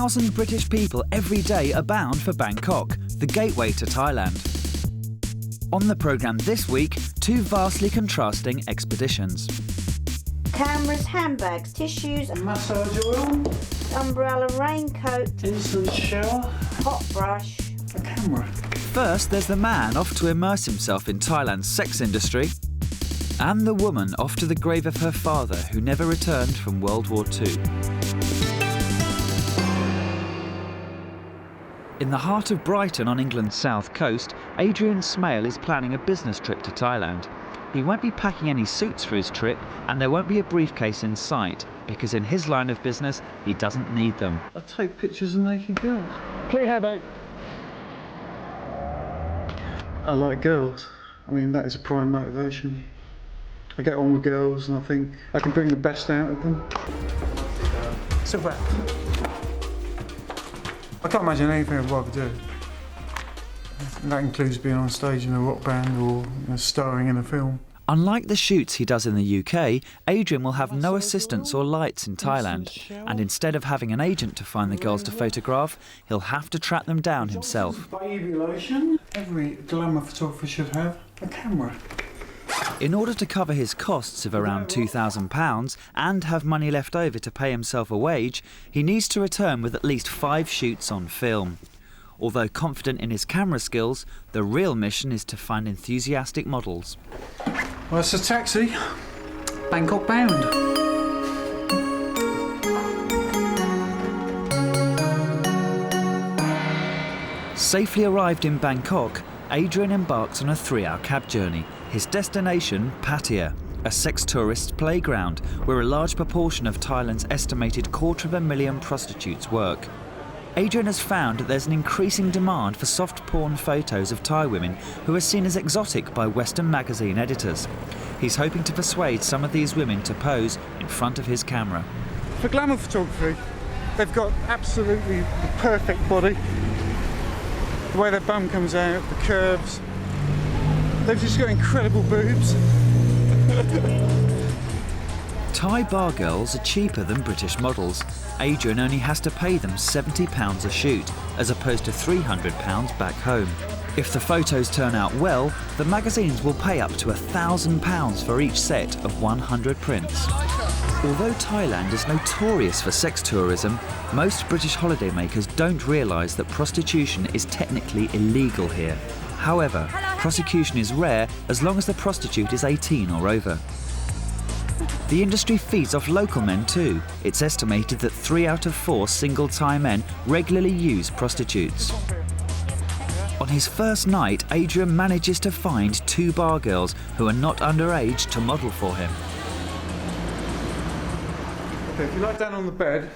1,000 British people every day are bound for Bangkok, the gateway to Thailand. On the programme this week, two vastly contrasting expeditions. Cameras, handbags, tissues, massage oil, umbrella, raincoat, instant shower, hot brush, a camera. First, there's the man off to immerse himself in Thailand's sex industry, and the woman off to the grave of her father who never returned from World War II. In the heart of Brighton on England's south coast, Adrian Smale is planning a business trip to Thailand. He won't be packing any suits for his trip, and there won't be a briefcase in sight, because in his line of business, he doesn't need them. I take pictures of naked girls. Clear hair, mate. I like girls. I mean, that is a prime motivation. I get on with girls and I think I can bring the best out of them. It's a wrap. I can't imagine anything I'd rather do. And that includes being on stage in a rock band or starring in a film. Unlike the shoots he does in the UK, Adrian will have no assistants or lights in Thailand, and instead of having an agent to find the girls to photograph, he'll have to track them down himself. Baby lotion. Every glamour photographer should have a camera. In order to cover his costs of around £2,000 and have money left over to pay himself a wage, he needs to return with at least 5 shoots on film. Although confident in his camera skills, the real mission is to find enthusiastic models. Well, it's a taxi. Bangkok Bound. Safely arrived in Bangkok, Adrian embarks on a 3-hour cab journey. His destination, Pattaya, a sex tourist playground where a large proportion of Thailand's estimated 250,000 prostitutes work. Adrian has found that there's an increasing demand for soft porn photos of Thai women who are seen as exotic by Western magazine editors. He's hoping to persuade some of these women to pose in front of his camera. For glamour photography, they've got absolutely the perfect body. The way their bum comes out, the curves. They've just got incredible boobs. Thai bar girls are cheaper than British models. Adrian only has to pay them £70 a shoot, as opposed to £300 back home. If the photos turn out well, the magazines will pay up to £1,000 for each set of 100 prints. Although Thailand is notorious for sex tourism, most British holidaymakers don't realise that prostitution is technically illegal here. However, prosecution is rare as long as the prostitute is 18 or over. The industry feeds off local men too. It's estimated that 3 out of 4 single Thai men regularly use prostitutes. On his first night, Adrian manages to find 2 bar girls who are not underage to model for him. Okay, if you lie down on the bed.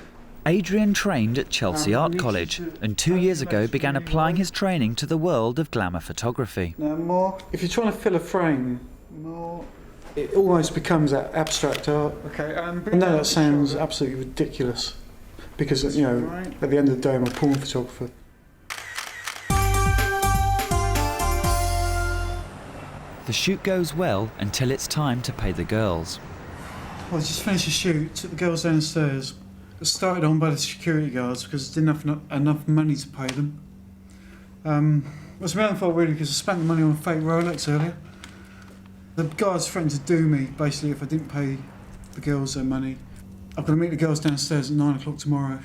Adrian trained at Chelsea Art College and 2 years ago began applying his training to the world of glamour photography. No more. If you're trying to fill a frame, more. It almost becomes that abstract art. Okay, I know that sounds absolutely ridiculous because, you know, at the end of the day I'm a porn photographer. The shoot goes well until it's time to pay the girls. Well, I just finished a shoot, took the girls downstairs. Got started on by the security guards because I didn't have enough money to pay them. It was my own fault really because I spent the money on a fake Rolex earlier. The guards threatened to do me basically if I didn't pay the girls their money. I'm going to meet the girls downstairs at 9 o'clock tomorrow.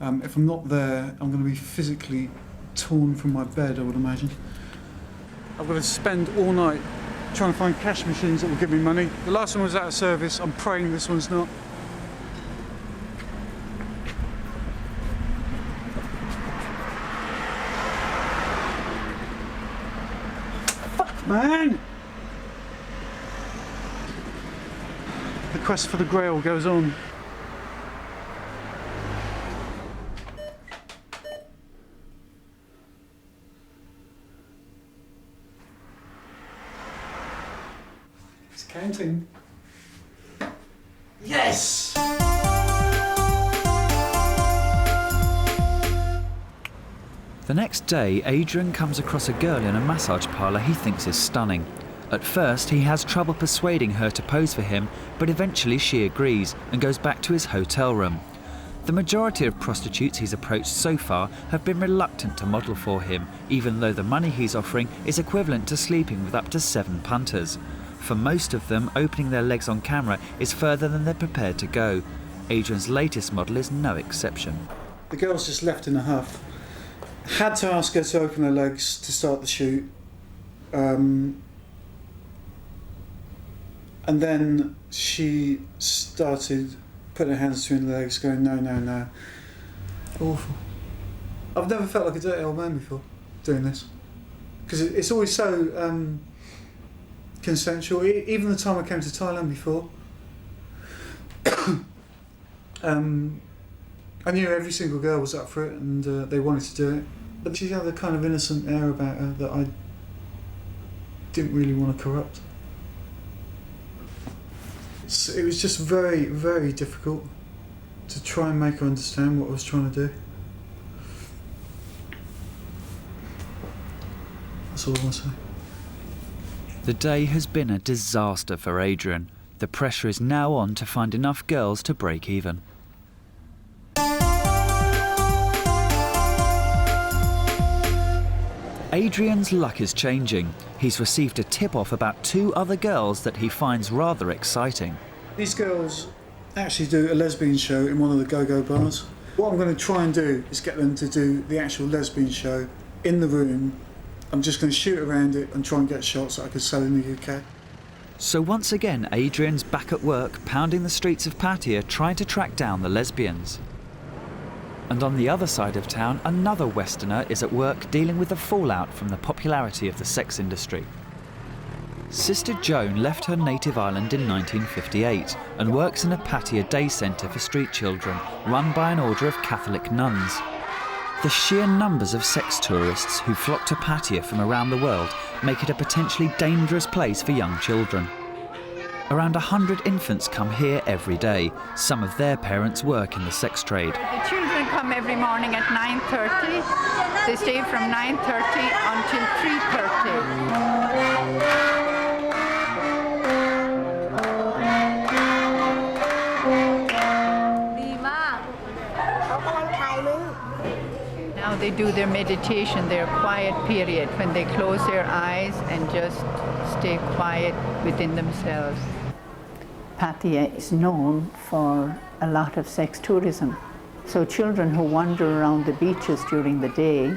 If I'm not there, I'm going to be physically torn from my bed, I would imagine. I've got to spend all night trying to find cash machines that will give me money. The last one was out of service. I'm praying this one's not. Fuck, man! The quest for the Grail goes on. It's counting. Yes! The next day, Adrian comes across a girl in a massage parlour he thinks is stunning. At first, he has trouble persuading her to pose for him, but eventually she agrees and goes back to his hotel room. The majority of prostitutes he's approached so far have been reluctant to model for him, even though the money he's offering is equivalent to sleeping with up to 7 punters. For most of them, opening their legs on camera is further than they're prepared to go. Adrian's latest model is no exception. The girl's just left in a huff. Had to ask her to open her legs to start the shoot. And then she started putting her hands between her legs, going, no, no, no. Awful. I've never felt like a dirty old man before doing this. Because it's always so consensual. Even the time I came to Thailand before, I knew every single girl was up for it and they wanted to do it. But she had a kind of innocent air about her that I didn't really want to corrupt. It was just very, very difficult to try and make her understand what I was trying to do. That's all I want to say. The day has been a disaster for Adrian. The pressure is now on to find enough girls to break even. Adrian's luck is changing. He's received a tip-off about 2 other girls that he finds rather exciting. These girls actually do a lesbian show in one of the go-go bars. What I'm going to try and do is get them to do the actual lesbian show in the room. I'm just going to shoot around it and try and get shots that I could sell in the UK. So once again, Adrian's back at work, pounding the streets of Pattaya, trying to track down the lesbians. And on the other side of town, another Westerner is at work dealing with the fallout from the popularity of the sex industry. Sister Joan left her native island in 1958 and works in a Pattaya day centre for street children, run by an order of Catholic nuns. The sheer numbers of sex tourists who flock to Pattaya from around the world make it a potentially dangerous place for young children. Around 100 infants come here every day. Some of their parents work in the sex trade. The children come every morning at 9:30. They stay from 9:30 until 3:30. Now they do their meditation, their quiet period, when they close their eyes and just stay quiet within themselves. Pattaya is known for a lot of sex tourism. So children who wander around the beaches during the day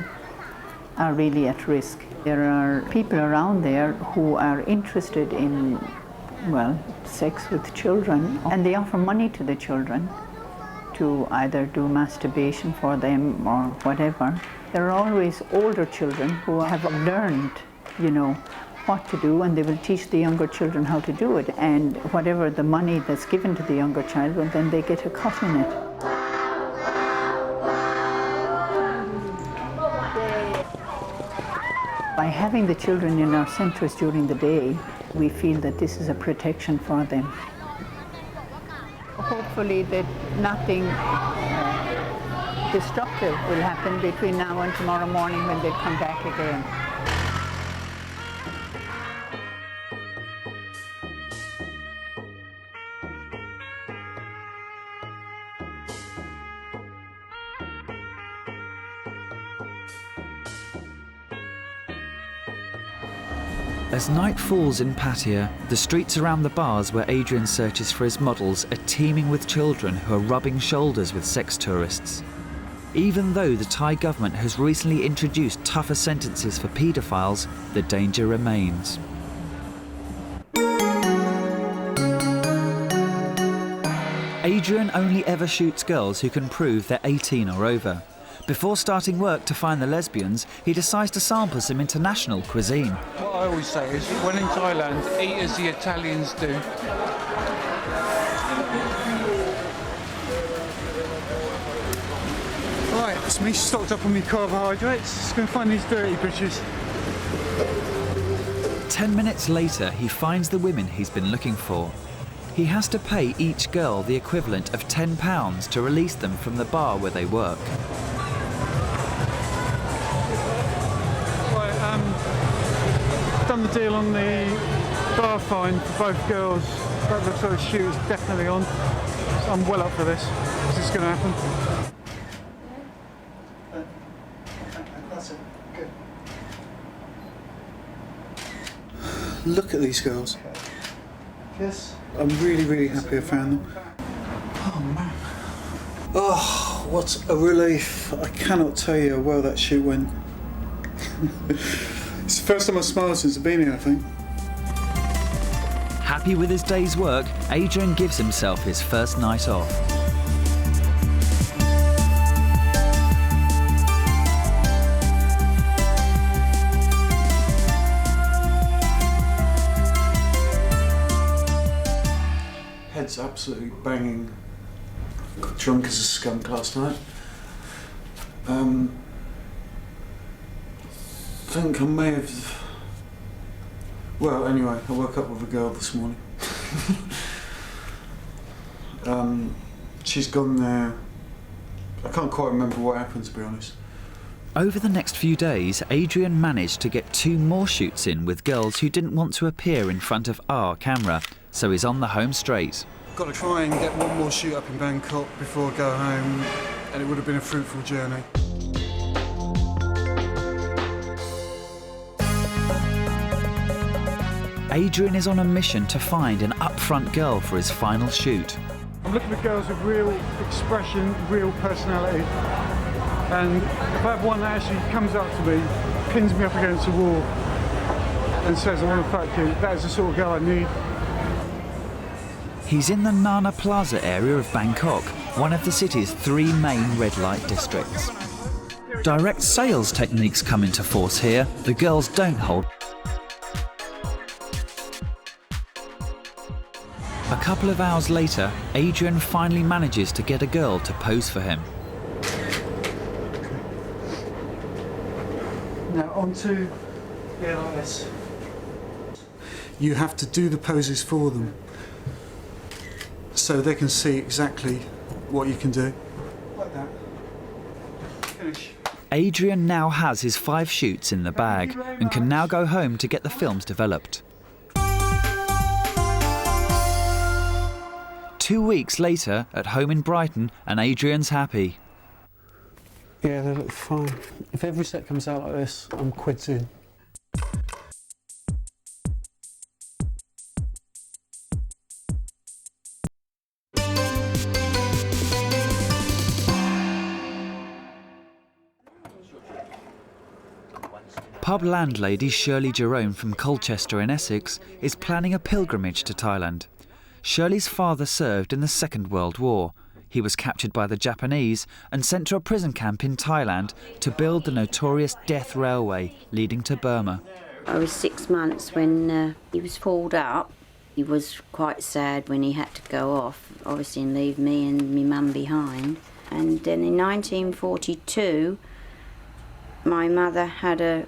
are really at risk. There are people around there who are interested in, well, sex with children, and they offer money to the children to either do masturbation for them or whatever. There are always older children who have learned, what to do, and they will teach the younger children how to do it. And whatever the money that's given to the younger child, well, then they get a cut in it. By having the children in our centres during the day, we feel that this is a protection for them. Hopefully that nothing destructive will happen between now and tomorrow morning when they come back again. As night falls in Pattaya, the streets around the bars where Adrian searches for his models are teeming with children who are rubbing shoulders with sex tourists. Even though the Thai government has recently introduced tougher sentences for paedophiles, the danger remains. Adrian only ever shoots girls who can prove they're 18 or over. Before starting work to find the lesbians, he decides to sample some international cuisine. What I always say is, when in Thailand, eat as the Italians do. Right, that's me stocked up on my carbohydrates. Just going to find these dirty bitches. 10 minutes later, he finds the women he's been looking for. He has to pay each girl the equivalent of £10 to release them from the bar where they work. Done the deal on the bar fine for both girls. That looks like the shoot is definitely on. So I'm well up for this. This is it's going to happen. That's it. Good. Look at these girls. Yes. I'm really, really happy I found them. Oh man. Oh, what a relief. I cannot tell you how well that shoot went. It's the first time I've smiled since I've been here, I think. Happy with his day's work, Adrian gives himself his first night off. Head's absolutely banging. Got drunk as a skunk last night. I think I may have... Well, anyway, I woke up with a girl this morning. She's gone there. I can't quite remember what happened, to be honest. Over the next few days, Adrian managed to get 2 more shoots in with girls who didn't want to appear in front of our camera, so he's on the home straight. Got to try and get one more shoot up in Bangkok before I go home, and it would have been a fruitful journey. Adrian is on a mission to find an upfront girl for his final shoot. I'm looking for girls with real expression, real personality, and if I have one that actually comes up to me, pins me up against a wall and says, I want to fuck you, that is the sort of girl I need. He's in the Nana Plaza area of Bangkok, one of the city's 3 main red light districts. Direct sales techniques come into force here. The girls don't hold. A couple of hours later, Adrian finally manages to get a girl to pose for him. Now onto the LIS. You have to do the poses for them so they can see exactly what you can do. Like that. Finish. Adrian now has his 5 shoots in the bag and can now go home to get the films developed. 2 weeks later, at home in Brighton, and Adrian's happy. Yeah, they look fine. If every set comes out like this, I'm quitting. Pub landlady Shirley Jerome from Colchester in Essex is planning a pilgrimage to Thailand. Shirley's father served in the Second World War. He was captured by the Japanese and sent to a prison camp in Thailand to build the notorious Death Railway leading to Burma. I was 6 months when he was pulled up. He was quite sad when he had to go off, obviously, and leave me and my mum behind. And then in 1942, my mother had a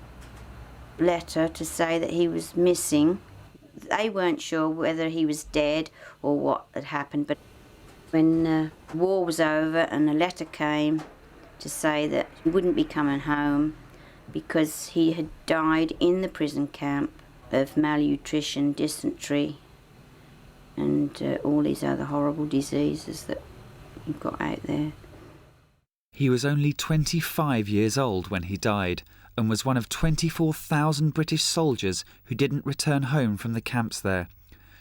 letter to say that he was missing. They weren't sure whether he was dead or what had happened, but when the war was over and a letter came to say that he wouldn't be coming home because he had died in the prison camp of malnutrition, dysentery and all these other horrible diseases that you've got out there. He was only 25 years old when he died and was one of 24,000 British soldiers who didn't return home from the camps there.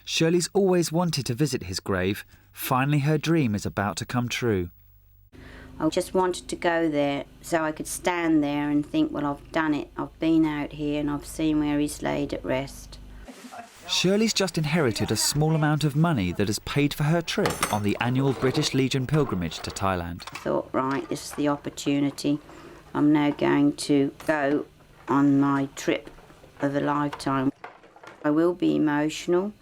Shirley's always wanted to visit his grave. Finally, her dream is about to come true. I just wanted to go there so I could stand there and think, well, I've done it. I've been out here and I've seen where he's laid at rest. Shirley's just inherited a small amount of money that has paid for her trip on the annual British Legion pilgrimage to Thailand. I thought, right, this is the opportunity. I'm now going to go on my trip of a lifetime. I will be emotional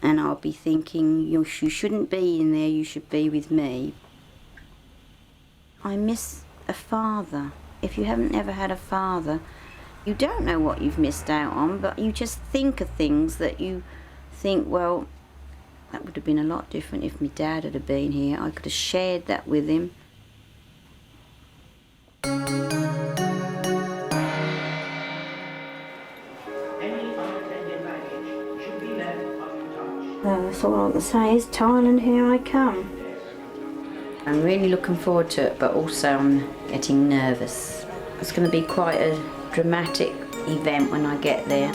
and I'll be thinking, you shouldn't be in there, you should be with me. I miss a father. If you haven't ever had a father, you don't know what you've missed out on, but you just think of things that you think, well, that would have been a lot different if my dad had been here. I could have shared that with him. That's all I can say is Thailand, here I come. I'm really looking forward to it, but also I'm getting nervous. It's going to be quite a dramatic event when I get there.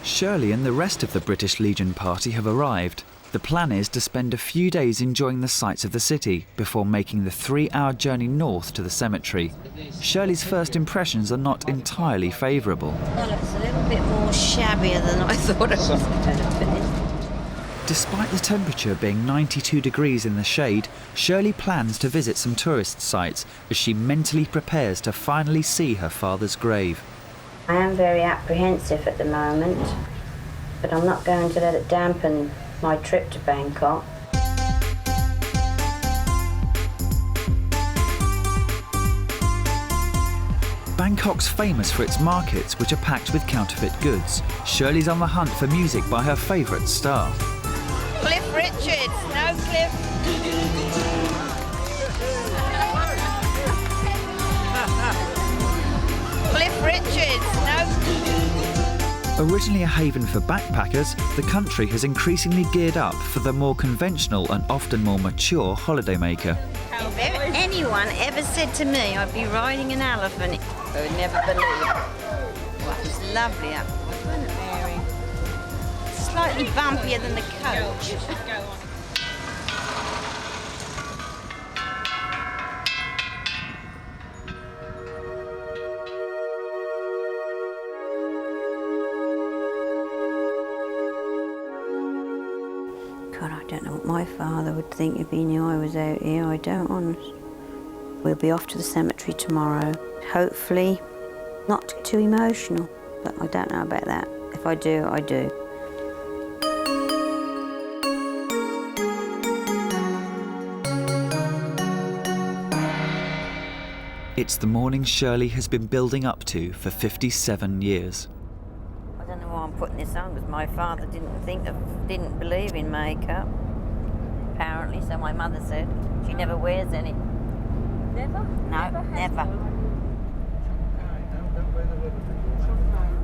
Shirley and the rest of the British Legion party have arrived. The plan is to spend a few days enjoying the sights of the city before making the 3-hour journey north to the cemetery. Shirley's first impressions are not entirely favourable. Well, it's a little bit more shabbier than I thought it was going to be. Despite the temperature being 92 degrees in the shade, Shirley plans to visit some tourist sites as she mentally prepares to finally see her father's grave. I am very apprehensive at the moment, but I'm not going to let it dampen my trip to Bangkok. Bangkok's famous for its markets, which are packed with counterfeit goods. Shirley's on the hunt for music by her favourite star. Cliff Richards, no Cliff. Cliff Richards, no. Originally a haven for backpackers, the country has increasingly geared up for the more conventional and often more mature holidaymaker. If anyone ever said to me I'd be riding an elephant, I would never believe it. Well, it's lovely up there, wasn't it, Mary? Slightly bumpier than the coach. God, I don't know what my father would think if he knew I was out here. I don't, honest. We'll be off to the cemetery tomorrow. Hopefully not too emotional, but I don't know about that. If I do, I do. It's the morning Shirley has been building up to for 57 years. I don't know why I'm putting this on, because my father didn't believe in makeup, apparently, so my mother said. She never wears any. Never? No, never.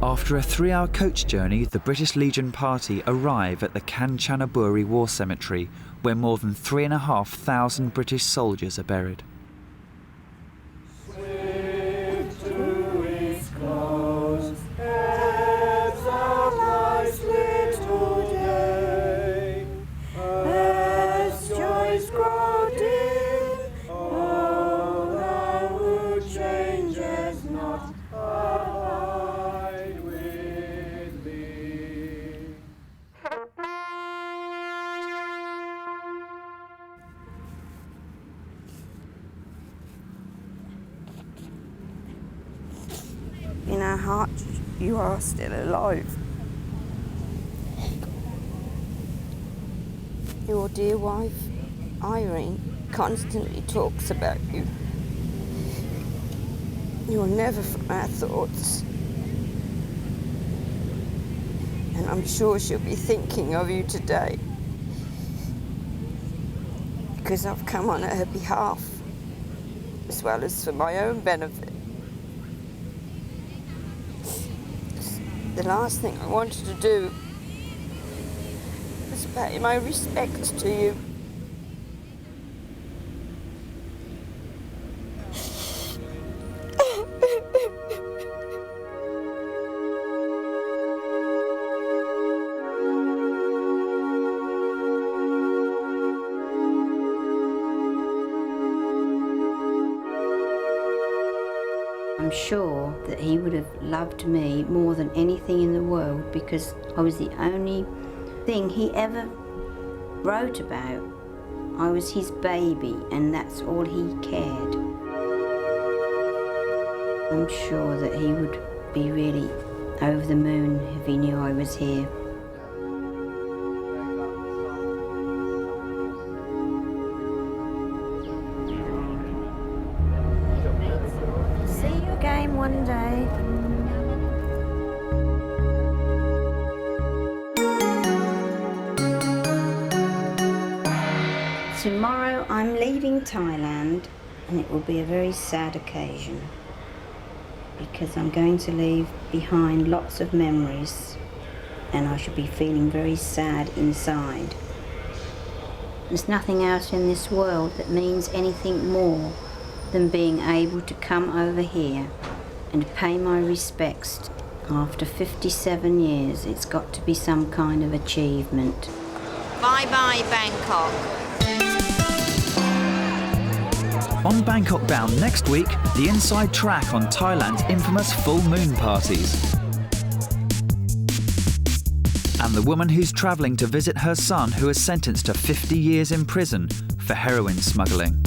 After a 3-hour coach journey, the British Legion party arrive at the Kanchanaburi War Cemetery, where more than 3,500 British soldiers are buried. In our hearts, you are still alive. Your dear wife, Irene, constantly talks about you. You're never from our thoughts. And I'm sure she'll be thinking of you today. Because I've come on her behalf, as well as for my own benefit. The last thing I wanted to do was pay my respects to you. I'm sure that he would have loved me more than anything in the world, because I was the only thing he ever wrote about. I was his baby, and that's all he cared. I'm sure that he would be really over the moon if he knew I was here. See you again one day. Tomorrow I'm leaving Thailand, and it will be a very sad occasion, because I'm going to leave behind lots of memories and I should be feeling very sad inside. There's nothing else in this world that means anything more than being able to come over here and pay my respects. After 57 years, it's got to be some kind of achievement. Bye-bye, Bangkok. On Bangkok Bound next week, the inside track on Thailand's infamous full moon parties. And the woman who's travelling to visit her son who is sentenced to 50 years in prison for heroin smuggling.